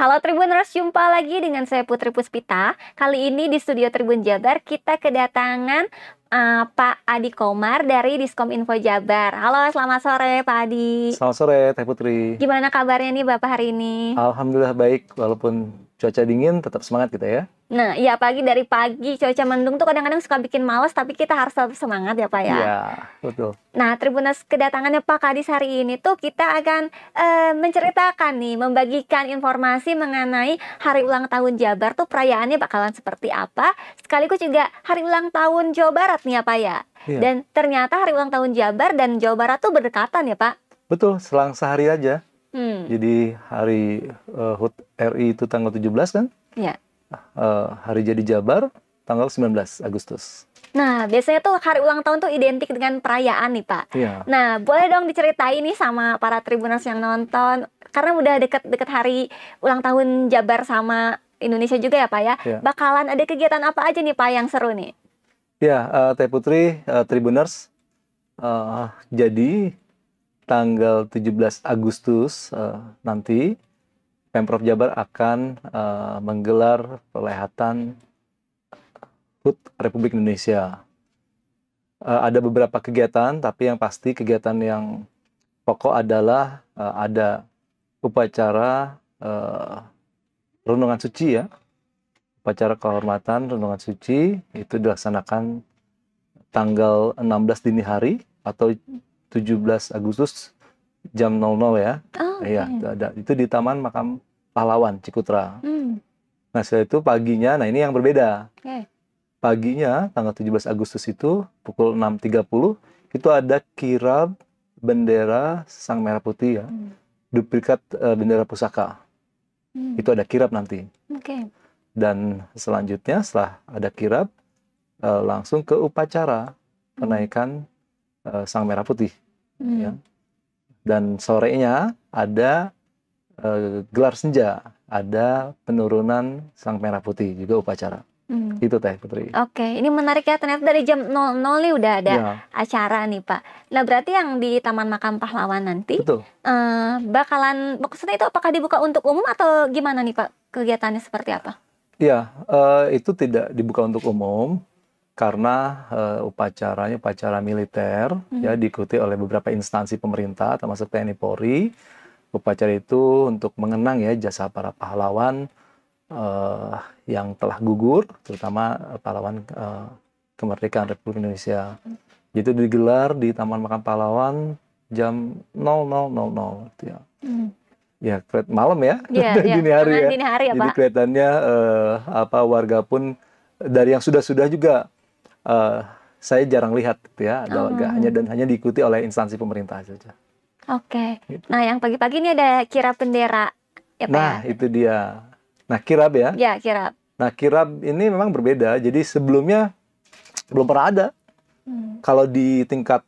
Halo Tribuners, jumpa lagi dengan saya Putri Puspita. Kali ini di studio Tribun Jabar kita kedatangan Pak Adi Komar dari Diskom Info Jabar. Halo, selamat sore Pak Adi. Selamat sore Teh Putri. Gimana kabarnya nih Bapak hari ini? Alhamdulillah baik, walaupun cuaca dingin tetap semangat kita ya. Nah, iya apalagi dari pagi cuaca mendung tuh kadang-kadang suka bikin malas, tapi kita harus tetap semangat ya Pak ya. Iya, betul. Nah, Tribuners, kedatangannya Pak Kadis hari ini tuh kita akan menceritakan nih, membagikan informasi mengenai hari ulang tahun Jabar tuh perayaannya bakalan seperti apa. Sekaligus juga hari ulang tahun Jawa Barat nih ya Pak ya. Iya. Dan ternyata hari ulang tahun Jabar dan Jawa Barat tuh berdekatan ya Pak. Betul, selang sehari aja. Jadi Jadi hari HUT RI itu tanggal 17 kan? ya. Hari jadi Jabar tanggal 19 Agustus. Nah, biasanya tuh hari ulang tahun tuh identik dengan perayaan nih Pak. Iya. Nah, boleh dong diceritain nih sama para Tribuners yang nonton, karena udah deket-deket hari ulang tahun Jabar sama Indonesia juga ya Pak ya. Iya. Bakalan ada kegiatan apa aja nih Pak yang seru nih? Ya, Teh Putri, Tribuners, jadi tanggal 17 Agustus nanti Pemprov Jabar akan menggelar perhelatan HUT Republik Indonesia. Ada beberapa kegiatan, tapi yang pasti kegiatan yang pokok adalah ada upacara Renungan Suci ya. Upacara kehormatan Renungan Suci itu dilaksanakan tanggal 16 dini hari atau 17 Agustus jam 00 ya. Oh, Iya, itu di Taman Makam Pahlawan Cikutra. Hmm, Nah, setelah itu paginya, nah ini yang berbeda. oke. Paginya tanggal 17 Agustus itu pukul 6.30 itu ada kirab bendera Sang Merah Putih ya. Duplikat bendera pusaka. Itu ada kirab nanti. Oke. Dan selanjutnya setelah ada kirab langsung ke upacara penaikan Sang Merah Putih ya. Dan sorenya ada gelar senja, ada penurunan Sang Merah Putih juga upacara. Itu Teh Putri. Oke, ini menarik ya, ternyata dari jam 00 nih udah ada Ya, acara nih Pak. Nah, berarti yang di Taman Makam Pahlawan nanti betul. bakalan, maksudnya itu apakah dibuka untuk umum atau gimana nih Pak? Kegiatannya seperti apa? Ya, itu tidak dibuka untuk umum karena upacaranya upacara militer ya diikuti oleh beberapa instansi pemerintah termasuk TNI Polri. Upacara itu untuk mengenang ya jasa para pahlawan yang telah gugur, terutama pahlawan kemerdekaan Republik Indonesia. Itu digelar di Taman Makam Pahlawan jam 00.00 gitu ya. Ya, malam ya, Iya, iya, dini hari ya. dini hari ya Jadi Pak. kelihatannya warga pun dari yang sudah juga saya jarang lihat gitu ya, ada warga hanya diikuti oleh instansi pemerintah saja. Oke. Gitu. Nah, yang pagi-pagi ini ada kirab bendera ya Pak Nah, ya? itu dia. Nah, kirab ya. Ya, kirab. Nah, kirab ini memang berbeda. Jadi sebelumnya belum pernah ada. Kalau di tingkat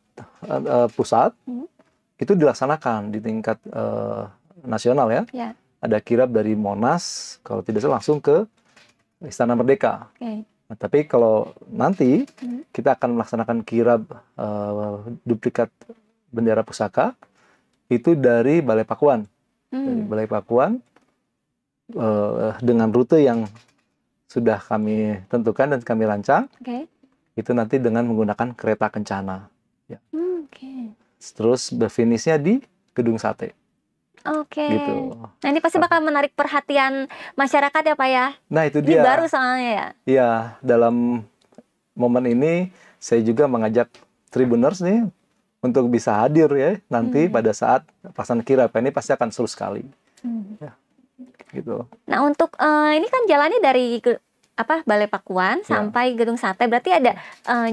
pusat itu dilaksanakan di tingkat nasional ya. Ya. Ada kirab dari Monas, kalau tidak salah langsung ke Istana Merdeka. Oke. Nah, tapi kalau nanti kita akan melaksanakan kirab duplikat bendera pusaka itu dari Balai Pakuan. Dari Balai Pakuan dengan rute yang sudah kami tentukan dan kami rancang. Oke. Itu nanti dengan menggunakan kereta kencana. Ya. Oke. Terus berfinishnya di Gedung Sate. Oke. Gitu. Nah, ini pasti bakal menarik perhatian masyarakat ya Pak ya? Nah, itu Ini dia. baru soalnya ya? Iya, dalam momen ini saya juga mengajak Tribuners nih untuk bisa hadir ya nanti pada saat pelaksanaan kirab. Ini pasti akan seru sekali. Ya, gitu. Nah, untuk ini kan jalannya dari Balai Pakuan sampai Gedung Sate, berarti ada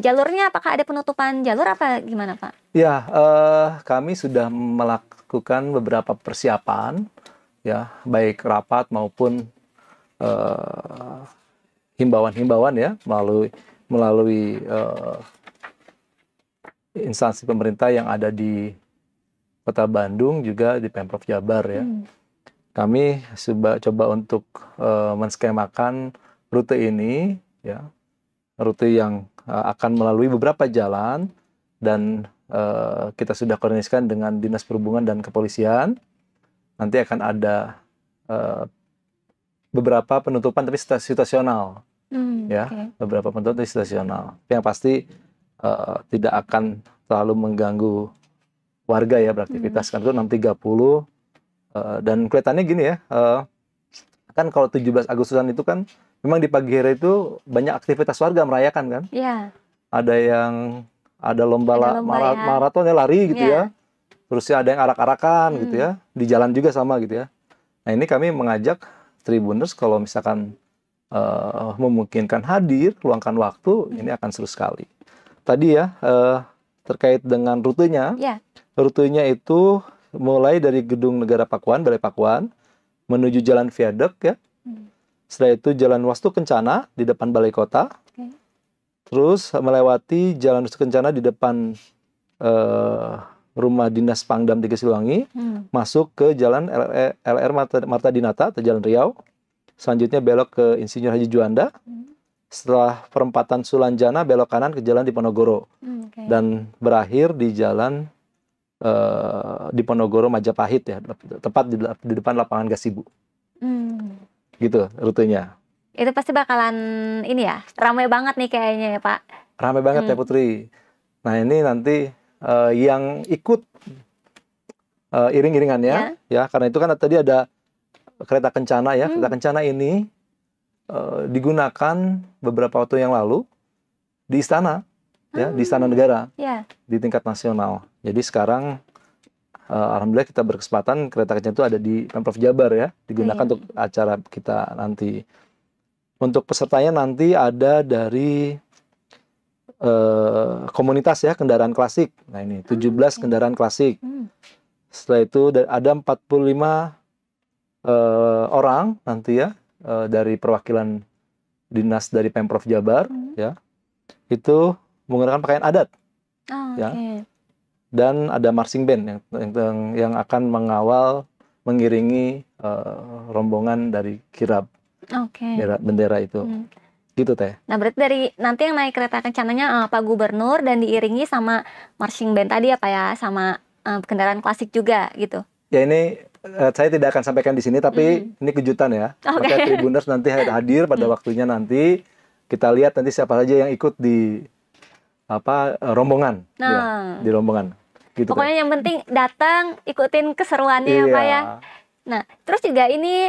jalurnya, apakah ada penutupan jalur apa gimana Pak? Ya, kami sudah melakukan beberapa persiapan ya, baik rapat maupun himbauan-himbauan ya melalui instansi pemerintah yang ada di Kota Bandung juga di Pemprov Jabar ya. Kami coba untuk menskemakan rute ini ya, rute yang akan melalui beberapa jalan dan kita sudah koordinasikan dengan Dinas Perhubungan dan Kepolisian. Nanti akan ada beberapa penutupan tapi situasional ya, Oke. beberapa penutupan tapi situasional. Yang pasti tidak akan terlalu mengganggu warga ya beraktivitas, kan itu 6.30 dan kelihatannya gini ya, kan kalau 17 Agustusan itu kan memang di pagi hari itu banyak aktivitas warga merayakan kan. Ya, Ada yang ada lomba ada lomba ya. maraton ya, lari gitu Iya. ya. Terus ada yang arak-arakan gitu ya. Di jalan juga sama gitu ya. Nah, ini kami mengajak Tribuners kalau misalkan memungkinkan hadir, luangkan waktu, ini akan seru sekali. Tadi ya terkait dengan rutenya. Ya. Rutenya itu mulai dari Gedung Negara Pakuan, Balai Pakuan, menuju Jalan Viaduk ya. Setelah itu Jalan Wastu Kencana di depan Balai Kota. Oke. Terus melewati Jalan Wastu Kencana di depan Rumah Dinas Pangdam 3 Siliwangi, masuk ke Jalan LR Marta Dinata atau Jalan Riau. Selanjutnya belok ke Insinyur Haji Juanda. Setelah perempatan Sulanjana belok kanan ke Jalan Diponegoro. Oke. Dan berakhir di Jalan Diponegoro Majapahit ya, tepat di depan lapangan Gasibu. Gitu rutenya. Itu pasti bakalan ini ya, ramai banget nih kayaknya ya Pak. Ramai banget ya Putri. Nah ini nanti yang ikut iring-iringannya ya, karena itu kan tadi ada kereta kencana ya. Kereta kencana ini digunakan beberapa waktu yang lalu di istana ya, di Istana Negara Ya. di tingkat nasional. Jadi sekarang alhamdulillah kita berkesempatan kereta kencana itu ada di Pemprov Jabar ya, digunakan untuk acara kita nanti. Untuk pesertanya nanti ada dari komunitas ya, kendaraan klasik. Nah ini 17 kendaraan klasik. Setelah itu ada 45 orang nanti ya, dari perwakilan dinas dari Pemprov Jabar ya, itu menggunakan pakaian adat ya. Dan ada marching band yang akan mengawal, mengiringi rombongan dari kirab bendera itu. Gitu Teh. Nah berarti dari nanti yang naik kereta kencananya Pak Gubernur dan diiringi sama marching band tadi ya Pak ya, sama kendaraan klasik juga gitu. Ya ini saya tidak akan sampaikan di sini, tapi ini kejutan ya. Maka Tribuners nanti hadir pada waktunya nanti. Kita lihat nanti siapa saja yang ikut di rombongan. Nah, ya, di rombongan. Gitu, pokoknya yang penting datang, ikutin keseruannya ya Pak ya. Nah, terus juga ini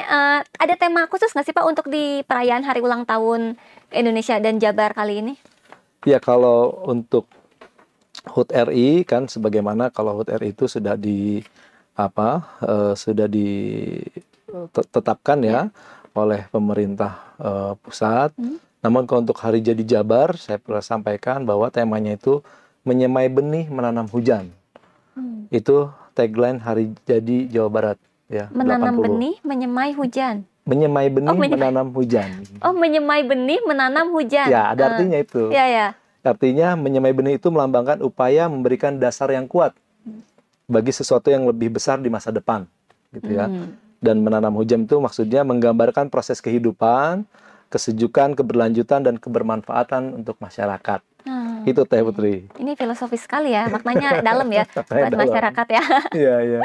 ada tema khusus nggak sih Pak untuk di perayaan Hari Ulang Tahun Indonesia dan Jabar kali ini? Ya kalau untuk HUT RI kan, sebagaimana kalau HUT RI itu sudah ditetapkan ya oleh pemerintah pusat. Namun kalau untuk Hari Jadi Jabar, saya pernah sampaikan bahwa temanya itu menyemai benih menanam hujan. Itu tagline Hari Jadi Jawa Barat ya. Menanam 80. benih, menyemai hujan. Menyemai benih, menanam hujan. Oh, menyemai benih, menanam hujan. Ya, ada artinya itu. Ya, ya. Artinya menyemai benih itu melambangkan upaya memberikan dasar yang kuat bagi sesuatu yang lebih besar di masa depan, gitu ya. Dan menanam hujan itu maksudnya menggambarkan proses kehidupan, kesejukan, keberlanjutan, dan kebermanfaatan untuk masyarakat. Itu Teh Putri. Ini filosofis sekali ya, maknanya dalam ya buat masyarakat ya. Iya, iya.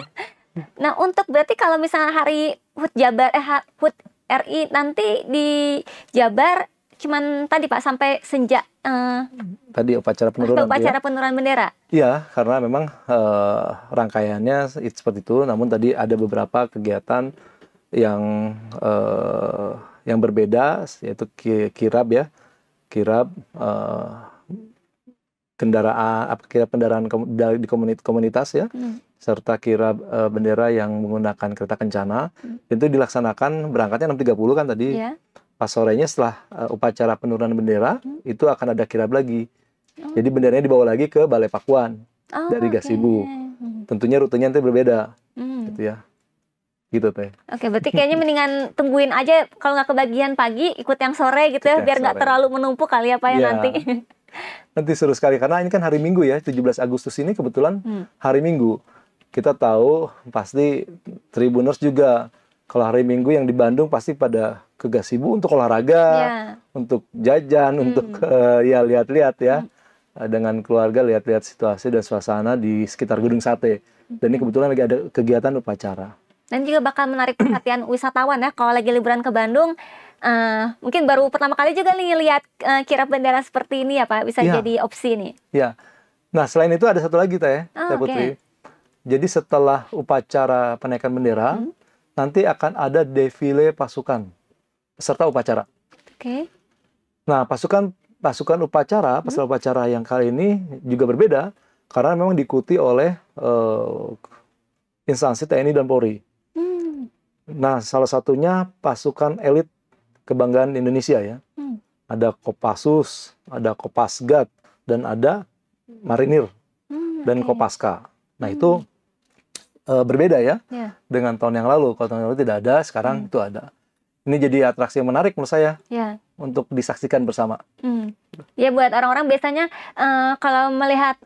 Nah, untuk berarti kalau misalnya hari HUT Jabar, HUT RI nanti di Jabar cuman tadi Pak sampai senja tadi upacara penurunan. Upacara penurunan bendera. Iya, karena memang rangkaiannya seperti itu. Namun tadi ada beberapa kegiatan yang berbeda, yaitu kirab ya, kirab kendaraan di komunitas ya, serta kirab bendera yang menggunakan kereta kencana. Itu dilaksanakan berangkatnya 6.30 kan tadi. Pas sorenya setelah upacara penurunan bendera, itu akan ada kirab lagi. Jadi benderanya dibawa lagi ke Balai Pakuan dari Gasibu. Tentunya rutenya nanti berbeda, gitu ya. Gitu Teh. Oke, berarti kayaknya mendingan tungguin aja, kalau nggak kebagian pagi, ikut yang sore gitu ya, biar nggak terlalu menumpuk kali ya Pak ya nanti. Nanti seru sekali, karena ini kan hari Minggu ya, 17 Agustus ini kebetulan hari Minggu. Kita tahu pasti Tribuners juga, kalau hari Minggu yang di Bandung pasti pada ke Gasibu untuk olahraga, untuk jajan, untuk ya lihat-lihat ya. Dengan keluarga lihat-lihat situasi dan suasana di sekitar Gedung Sate. Dan ini kebetulan lagi ada kegiatan upacara. Dan juga bakal menarik perhatian wisatawan ya, kalau lagi liburan ke Bandung, mungkin baru pertama kali juga nih lihat, kirap bendera seperti ini ya Pak, bisa Iya, jadi opsi nih. ya. Nah, selain itu ada satu lagi Teh Oh, Putri. oke. Jadi setelah upacara penaikan bendera, Mhm, nanti akan ada defile pasukan peserta upacara. oke. Nah, pasukan Mhm, upacara yang kali ini juga berbeda karena memang diikuti oleh instansi TNI dan Polri. mmm, Nah, salah satunya pasukan elit kebanggaan Indonesia ya. mmm, Ada Kopassus, ada Kopasgat, dan ada Marinir dan oke. Kopaska. Nah, Mmm, itu berbeda ya ya, dengan tahun yang lalu. Kalau tahun yang lalu tidak ada, sekarang mmm, itu ada. Ini jadi atraksi yang menarik menurut saya ya. untuk disaksikan bersama. Ya buat orang-orang biasanya, kalau melihat,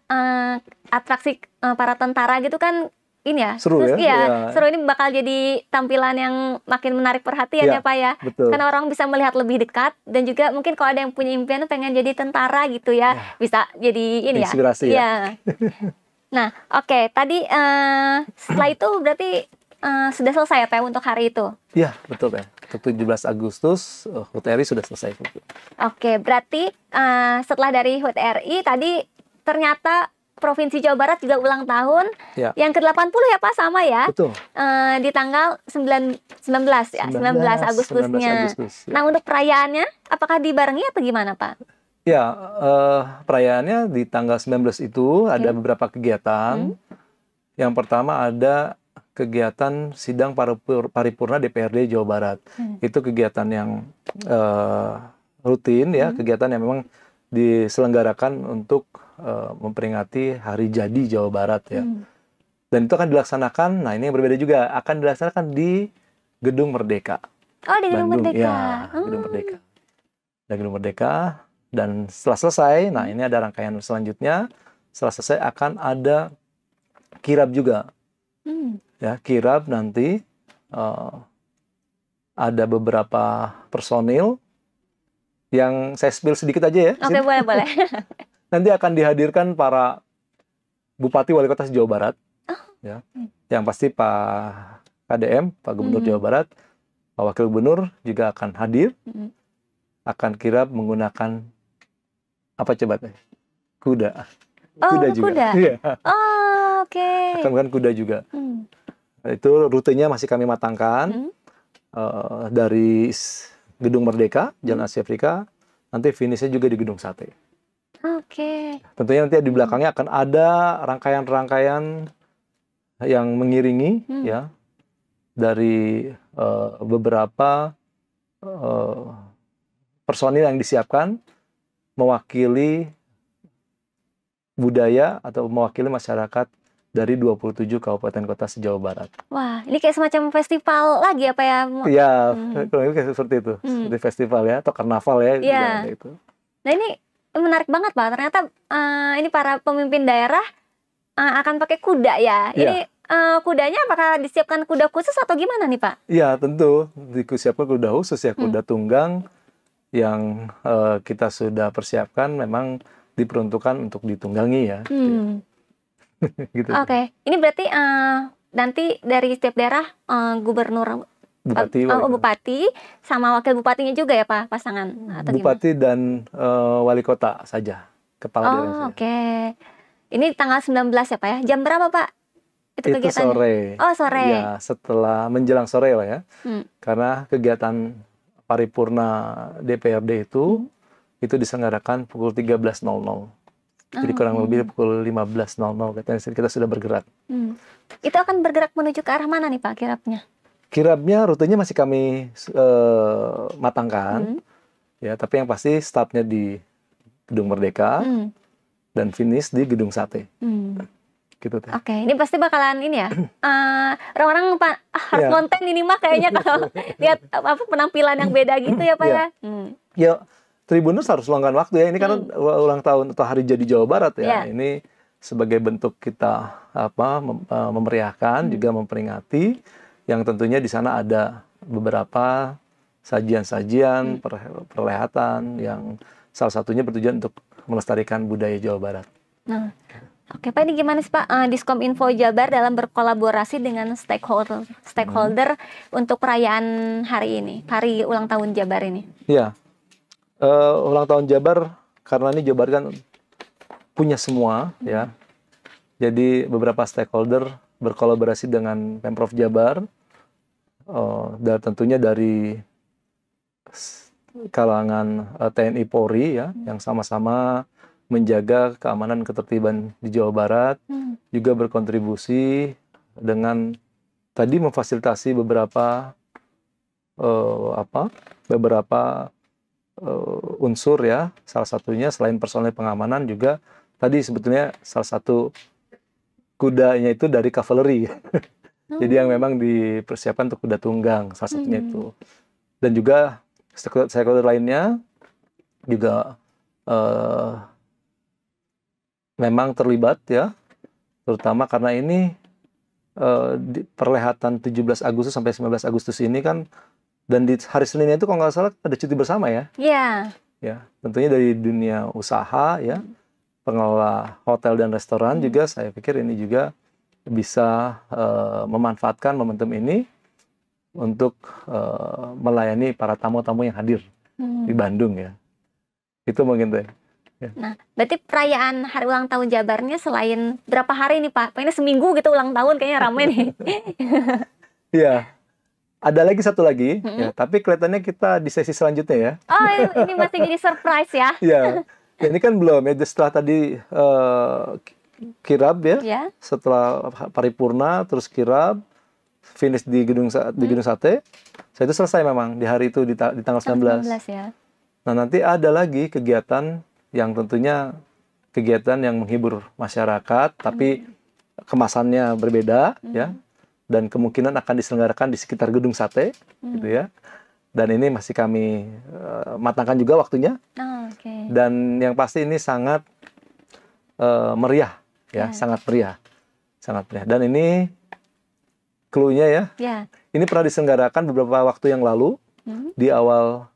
atraksi, para tentara gitu kan ini ya, Seru ya? iya, Ya, seru, ini bakal jadi tampilan yang makin menarik perhatian ya, ya, Pak, ya. betul. Karena orang bisa melihat lebih dekat dan juga mungkin kalau ada yang punya impian pengen jadi tentara gitu ya, Ya, bisa jadi ini ya, inspirasi ya. iya. Nah, oke, tadi, setelah itu berarti, sudah selesai ya, Pak, untuk hari itu? Iya, betul ya. Ke 17 Agustus, HUT RI sudah selesai. Oke, berarti, setelah dari HUT RI tadi ternyata Provinsi Jawa Barat juga ulang tahun Ya, yang ke-80 ya, Pak, sama ya? betul. Di tanggal 19 ya, 19 19 Agustusnya. Agustus. Ya, Nah, untuk perayaannya apakah dibarengi atau gimana, Pak? ya perayaannya di tanggal 19 itu ada Oke. beberapa kegiatan. Mhm, Yang pertama ada kegiatan sidang paripurna DPRD Jawa Barat. mhm, Itu kegiatan yang eh, rutin ya, mhm, kegiatan yang memang diselenggarakan untuk memperingati Hari Jadi Jawa Barat ya. mhm. Dan itu akan dilaksanakan, nah ini yang berbeda juga, akan dilaksanakan di Gedung Merdeka, Oh, di Gedung Bandung. Merdeka. Ya, Gedung Merdeka. Dan Gedung Merdeka, dan setelah selesai, nah Mhm, ini ada rangkaian selanjutnya. Setelah selesai akan ada kirab juga. mmm. Ya, kirab nanti eh, ada beberapa personil yang saya spill sedikit aja ya di Oke, sini. boleh boleh. Nanti akan dihadirkan para bupati wali kota Jawa Barat, Oh, ya. mmm, Yang pasti Pak KDM, Pak Gubernur Jawa mhm, Barat, Pak Wakil Gubernur juga akan hadir, mhm. akan kirab menggunakan apa coba teh? Kuda. Oh, Kuda juga. berkuda? Iya, Oh, oke. akan menggunakan kuda juga. Mmm, Itu rutenya masih kami matangkan. mhm, Dari Gedung Merdeka, mhm. Jalan Asia Afrika, nanti finishnya juga di Gedung Sate. Oke. Tentunya nanti di Mmm, belakangnya akan ada rangkaian-rangkaian yang mengiringi mmm. ya dari beberapa eh, personil yang disiapkan mewakili budaya atau mewakili masyarakat dari 27 kabupaten kota se-Jawa Barat. Wah, ini kayak semacam festival lagi apa ya? Iya, Mhm, kalau ini kayak seperti itu, mhm, seperti festival ya atau karnaval ya juga ada iya. itu. Nah, ini menarik banget, Pak, ternyata, ini para pemimpin daerah, akan pakai kuda ya? Iya. Ini, kudanya apakah disiapkan kuda khusus atau gimana nih, Pak? Iya, tentu. Disiapkan kuda khusus ya, Mmm, kuda tunggang yang kita sudah persiapkan memang diperuntukkan untuk ditunggangi ya. mmm. Gitu. Oke. Ini berarti, nanti dari setiap daerah, gubernur, Bupati, wali oh, kota. bupati sama wakil bupatinya juga ya, Pak, pasangan atau gimana? Bupati dan wali kota saja, kepala daerahnya Oh, saja. oke. Ini tanggal 19 ya, Pak, ya? Jam berapa, Pak, itu Itu kegiatannya? sore, Oh, sore. ya setelah menjelang sore lah ya, Mmm, karena kegiatan paripurna DPRD mhm. itu diselenggarakan pukul 13.00. Jadi Oh, kurang lebih oke. pukul 15.00 kita sudah bergerak. Mmm. Itu akan bergerak menuju ke arah mana nih, Pak, kirapnya? Kirabnya rutenya masih kami matangkan, Mhm, ya. Tapi yang pasti startnya di Gedung Merdeka mmm, dan finish di Gedung Sate, mmm. gitu teh. Oke, ini pasti bakalan ini ya, orang-orang harus Ya, ngonten ini mah kayaknya kalau lihat, apa, penampilan yang beda gitu ya, Pak, ya, ya? ya. Tribuners harus luangkan waktu ya. Ini kan Mmm, ulang tahun atau Hari Jadi Jawa Barat ya. iya, Ini sebagai bentuk kita apa memeriahkan mmm, juga memperingati. Yang tentunya di sana ada beberapa mmm. sajian-sajian, perlihatan yang salah satunya bertujuan untuk melestarikan budaya Jawa Barat. Nah, Oke, Pak, ini gimana sih, Pak, Diskominfo Jabar dalam berkolaborasi dengan stakeholder untuk perayaan hari ini, hari ulang tahun Jabar ini? Ya, ulang tahun Jabar, karena ini Jabar kan punya semua, ya. Jadi beberapa stakeholder berkolaborasi dengan Pemprov Jabar, dan tentunya dari kalangan TNI Polri, ya, yang sama-sama menjaga keamanan ketertiban di Jawa Barat, juga berkontribusi dengan tadi memfasilitasi beberapa unsur, ya. Salah satunya selain personel pengamanan juga tadi sebetulnya salah satu kudanya itu dari kavaleri. Jadi yang memang dipersiapkan untuk kuda tunggang, salah satunya itu. Dan juga stakeholder lainnya juga memang terlibat, ya, terutama karena ini perhelatan 17 Agustus sampai 19 Agustus ini kan, dan di hari Senin itu kalau nggak salah ada cuti bersama, ya. Iya. Ya, tentunya dari dunia usaha, ya, pengelola hotel dan restoran juga saya pikir ini juga bisa memanfaatkan momentum ini untuk melayani para tamu-tamu yang hadir di Bandung, ya. Itu mungkin tuh. Ya. Nah, berarti perayaan hari ulang tahun Jabarnya selain berapa hari nih, Pak? Kayaknya seminggu gitu ulang tahun, kayaknya rame nih. Iya, ada lagi satu lagi, ya, tapi kelihatannya kita di sesi selanjutnya, ya. Oh, ini masih jadi surprise, ya? Ya, ini kan belum, ya. Setelah tadi kirab, ya, Ya. setelah paripurna, terus kirab, finish di gedung sate. Saya itu selesai memang di hari itu di tanggal 19. 19, ya. Nah, nanti ada lagi kegiatan yang tentunya kegiatan yang menghibur masyarakat, tapi kemasannya berbeda, ya, dan kemungkinan akan diselenggarakan di sekitar gedung sate, gitu, ya. Dan ini masih kami matangkan juga waktunya. Oh, oke. Dan yang pasti ini sangat meriah, ya, sangat meriah, sangat meriah. Dan ini clue-nya, ya, Ya. ini pernah diselenggarakan beberapa waktu yang lalu di awal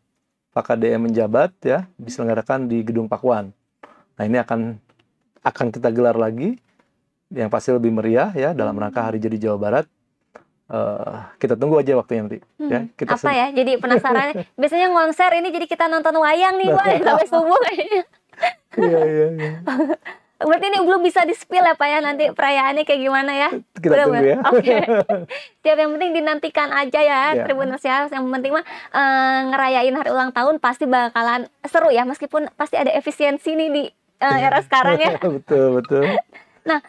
Pak KDM menjabat, ya, diselenggarakan di Gedung Pakuan. Nah, ini akan kita gelar lagi, yang pasti lebih meriah, ya, dalam rangka Hari Jadi Jawa Barat. Kita tunggu aja waktunya nanti, ya. Kita Apa ya? Jadi penasaran. Biasanya konser ini jadi kita nonton wayang nih, Pak, sampai subuh kayaknya. Iya, iya, iya. Berarti ini belum bisa di-spill, ya, Pak, ya, nanti perayaannya kayak gimana, ya? Kita tunggu, ya. Oke. Siap, yang penting dinantikan aja, ya, Ya. Tribuners, ya. Yang penting mah ngerayain hari ulang tahun pasti bakalan seru, ya, meskipun pasti ada efisiensi nih di era sekarang, ya. Betul, betul. Nah,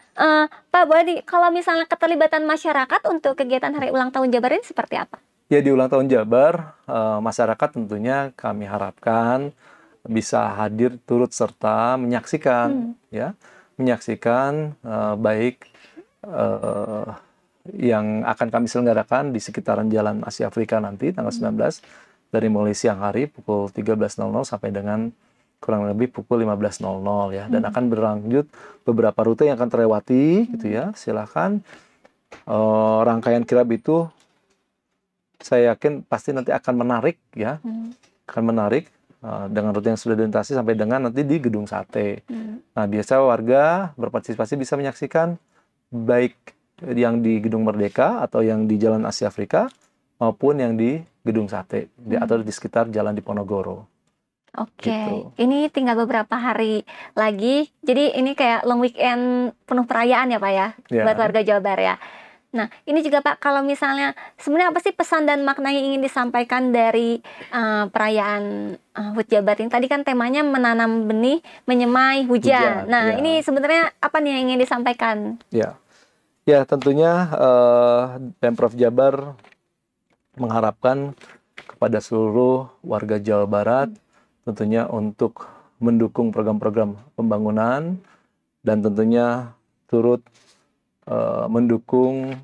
Pak, boleh kalau misalnya keterlibatan masyarakat untuk kegiatan hari ulang tahun Jabar ini seperti apa? Ya, di ulang tahun Jabar, masyarakat tentunya kami harapkan bisa hadir turut serta menyaksikan, ya, menyaksikan baik yang akan kami selenggarakan di sekitaran Jalan Asia Afrika nanti tanggal 19 dari mulai siang hari pukul 13.00 sampai dengan kurang lebih pukul 15.00, ya, dan akan berlanjut beberapa rute yang akan terlewati, gitu, ya. Silakan rangkaian kirab itu saya yakin pasti nanti akan menarik, ya, akan menarik. Dengan rute yang sudah dilintasi sampai dengan nanti di Gedung Sate. Nah, biasa warga berpartisipasi bisa menyaksikan baik yang di Gedung Merdeka atau yang di Jalan Asia Afrika maupun yang di Gedung Sate atau di sekitar Jalan Diponegoro. Oke, Gitu. ini tinggal beberapa hari lagi. Jadi ini kayak long weekend penuh perayaan, ya, Pak, ya, Ya. buat warga Jabar, ya. Nah, ini juga, Pak, kalau misalnya sebenarnya apa sih pesan dan makna yang ingin disampaikan dari perayaan HUT Jabar ini? Tadi kan temanya menanam benih, menyemai hujan. Hujan, Nah, ya. ini sebenarnya apa nih yang ingin disampaikan? Ya, ya, tentunya Pemprov Jabar mengharapkan kepada seluruh warga Jawa Barat tentunya untuk mendukung program-program pembangunan dan tentunya turut mendukung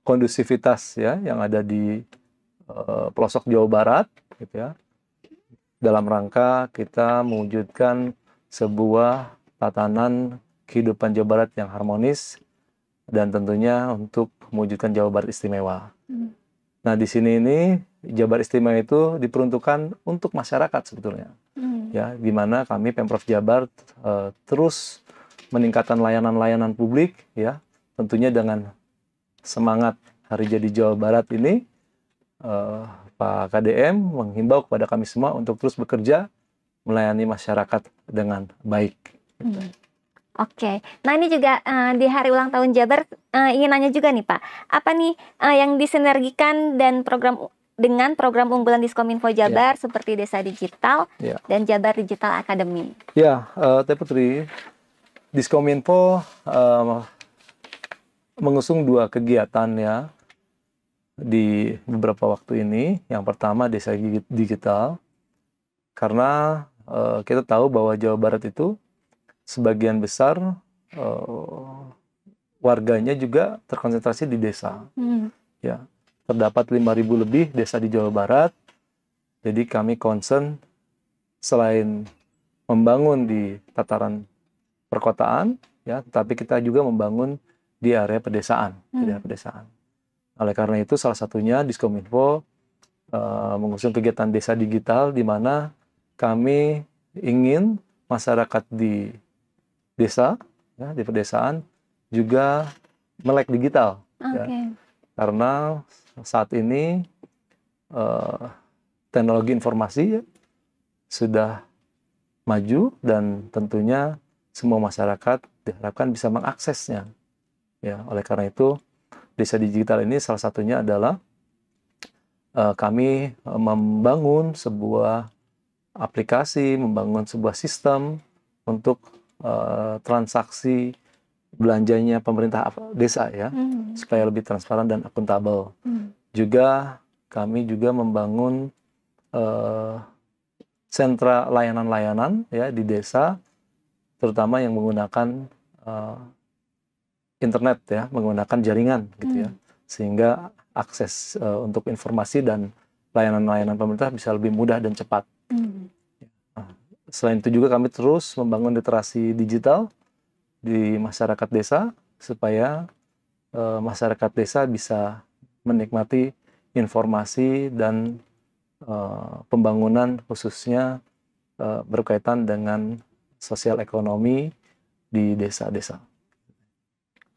kondusivitas, ya, yang ada di pelosok Jawa Barat, gitu, ya, dalam rangka kita mewujudkan sebuah tatanan kehidupan Jawa Barat yang harmonis dan tentunya untuk mewujudkan Jawa Barat istimewa. Nah, di sini ini Jabar Istimewa itu diperuntukkan untuk masyarakat sebetulnya, ya, di mana kami Pemprov Jabar terus meningkatkan layanan-layanan publik, ya, tentunya dengan semangat Hari Jadi Jawa Barat ini, Pak KDM menghimbau kepada kami semua untuk terus bekerja melayani masyarakat dengan baik. Oke, nah ini juga di hari ulang tahun Jabar ingin nanya juga nih Pak, apa nih yang disinergikan dan dengan program unggulan Diskominfo Jabar seperti Desa Digital dan Jabar Digital Academy? Ya, Teh Putri, Diskominfo mengusung 2 kegiatan ya di beberapa waktu ini. Yang pertama Desa Digital, karena kita tahu bahwa Jawa Barat itu sebagian besar warganya juga terkonsentrasi di desa. Ya, terdapat 5.000 lebih desa di Jawa Barat. Jadi kami concern selain membangun di tataran perkotaan, ya, tetapi kita juga membangun di area pedesaan, Oleh karena itu, salah satunya Diskominfo mengusung kegiatan Desa Digital, di mana kami ingin masyarakat di desa, ya, di pedesaan juga melek digital, ya. Karena saat ini teknologi informasi ya, sudah maju dan tentunya semua masyarakat diharapkan bisa mengaksesnya. Ya, oleh karena itu Desa Digital ini salah satunya adalah kami membangun sebuah aplikasi, membangun sebuah sistem untuk transaksi belanjanya pemerintah desa ya, supaya lebih transparan dan akuntabel. Juga kami juga membangun sentra layanan-layanan ya di desa, terutama yang menggunakan internet ya, menggunakan jaringan gitu ya, sehingga akses untuk informasi dan layanan-layanan pemerintah bisa lebih mudah dan cepat. Selain itu juga kami terus membangun literasi digital di masyarakat desa supaya masyarakat desa bisa menikmati informasi dan pembangunan khususnya berkaitan dengan sosial ekonomi di desa-desa.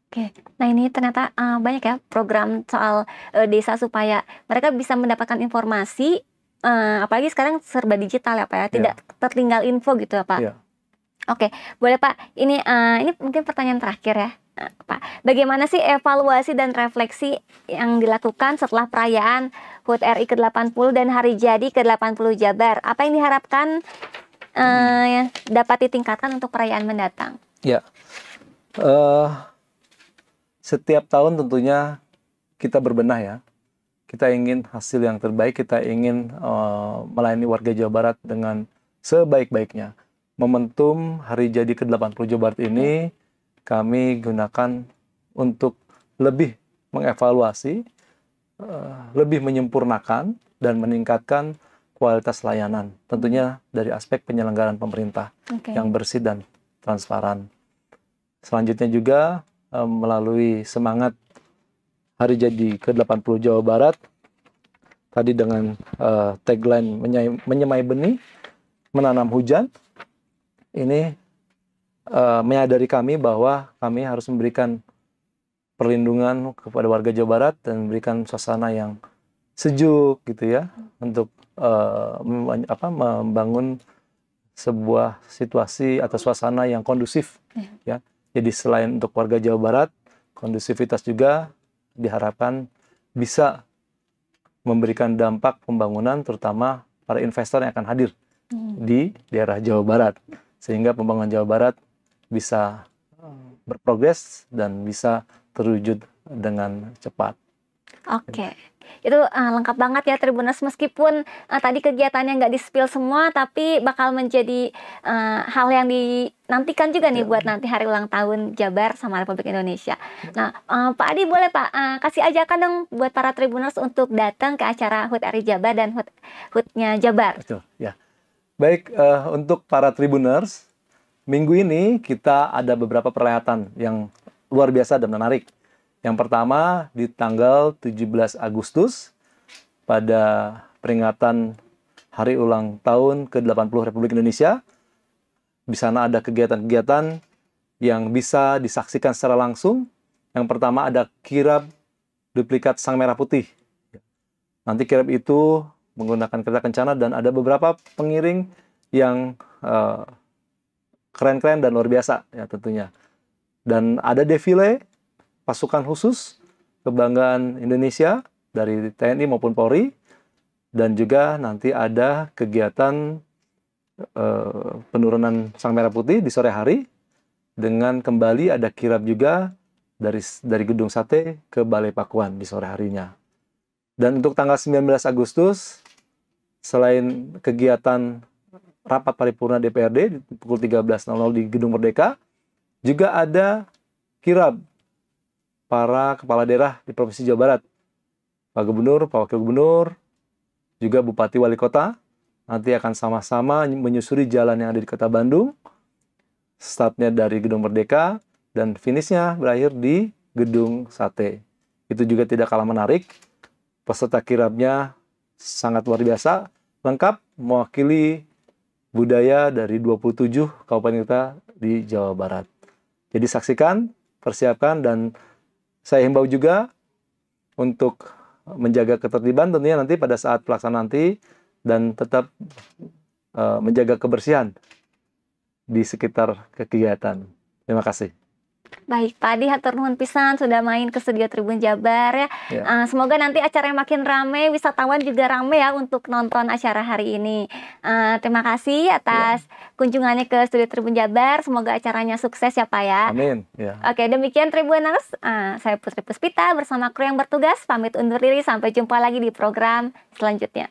Oke, nah ini ternyata banyak ya program soal desa supaya mereka bisa mendapatkan informasi, apalagi sekarang serba digital ya Pak ya, tidak tertinggal info gitu ya Pak. Oke, boleh Pak, ini mungkin pertanyaan terakhir ya Pak. Bagaimana sih evaluasi dan refleksi yang dilakukan setelah perayaan HUT RI ke-80 dan Hari Jadi ke-80 Jabar? Apa yang diharapkan dapat ditingkatkan untuk perayaan mendatang? Ya, setiap tahun tentunya kita berbenah ya. Kita ingin hasil yang terbaik, kita ingin melayani warga Jawa Barat dengan sebaik-baiknya. Momentum Hari Jadi ke-80 Jawa Barat ini kami gunakan untuk lebih mengevaluasi, lebih menyempurnakan dan meningkatkan kualitas layanan. Tentunya dari aspek penyelenggaraan pemerintah yang bersih dan transparan. Selanjutnya juga melalui semangat Hari Jadi ke-80 Jawa Barat, tadi dengan tagline menyemai benih, menanam hujan, ini menyadari kami bahwa kami harus memberikan perlindungan kepada warga Jawa Barat dan memberikan suasana yang sejuk gitu ya, untuk membangun sebuah situasi atau suasana yang kondusif ya. Jadi selain untuk warga Jawa Barat, kondusivitas juga diharapkan bisa memberikan dampak pembangunan, terutama para investor yang akan hadir di daerah Jawa Barat, sehingga pembangunan Jawa Barat bisa berprogres dan bisa terwujud dengan cepat. Oke, itu lengkap banget ya Tribuners, meskipun tadi kegiatannya nggak di-spill semua, tapi bakal menjadi hal yang dinantikan juga nih buat nanti hari ulang tahun Jabar sama Republik Indonesia. Nah, Pak Adi boleh Pak kasih ajakan dong buat para Tribuners untuk datang ke acara HUT RI Jabar dan HUT-nya Jabar. Betul, ya. Baik, untuk para Tribuners, minggu ini kita ada beberapa perhelatan yang luar biasa dan menarik. Yang pertama, di tanggal 17 Agustus, pada peringatan Hari Ulang Tahun ke-80 Republik Indonesia, di sana ada kegiatan-kegiatan yang bisa disaksikan secara langsung. Yang pertama ada kirab duplikat Sang Merah Putih. Nanti kirab itu menggunakan kereta kencana dan ada beberapa pengiring yang keren-keren dan luar biasa ya tentunya. Dan ada defile pasukan khusus kebanggaan Indonesia dari TNI maupun Polri, dan juga nanti ada kegiatan penurunan Sang Merah Putih di sore hari, dengan kembali ada kirab juga dari Gedung Sate ke Balai Pakuan di sore harinya. Dan untuk tanggal 19 Agustus, selain kegiatan rapat paripurna DPRD di pukul 13.00 di Gedung Merdeka, juga ada kirab para kepala daerah di Provinsi Jawa Barat. Pak Gubernur, Pak Wakil Gubernur, juga Bupati Wali Kota, nanti akan sama-sama menyusuri jalan yang ada di Kota Bandung, startnya dari Gedung Merdeka, dan finishnya berakhir di Gedung Sate. Itu juga tidak kalah menarik. Peserta kirabnya sangat luar biasa, lengkap mewakili budaya dari 27 kabupaten kita di Jawa Barat. Jadi saksikan, persiapkan, dan saya himbau juga untuk menjaga ketertiban tentunya nanti pada saat pelaksanaan nanti, dan tetap menjaga kebersihan di sekitar kegiatan. Terima kasih. Baik, Pak Adi, hatur nuhun pisan sudah main ke studio Tribun Jabar ya. Semoga nanti acaranya makin rame, wisatawan juga rame ya untuk nonton acara hari ini. Terima kasih atas kunjungannya ke studio Tribun Jabar. Semoga acaranya sukses ya Pak ya. Amin. Oke, demikian Tribuners. Saya Putri Puspita bersama kru yang bertugas pamit undur diri. Sampai jumpa lagi di program selanjutnya.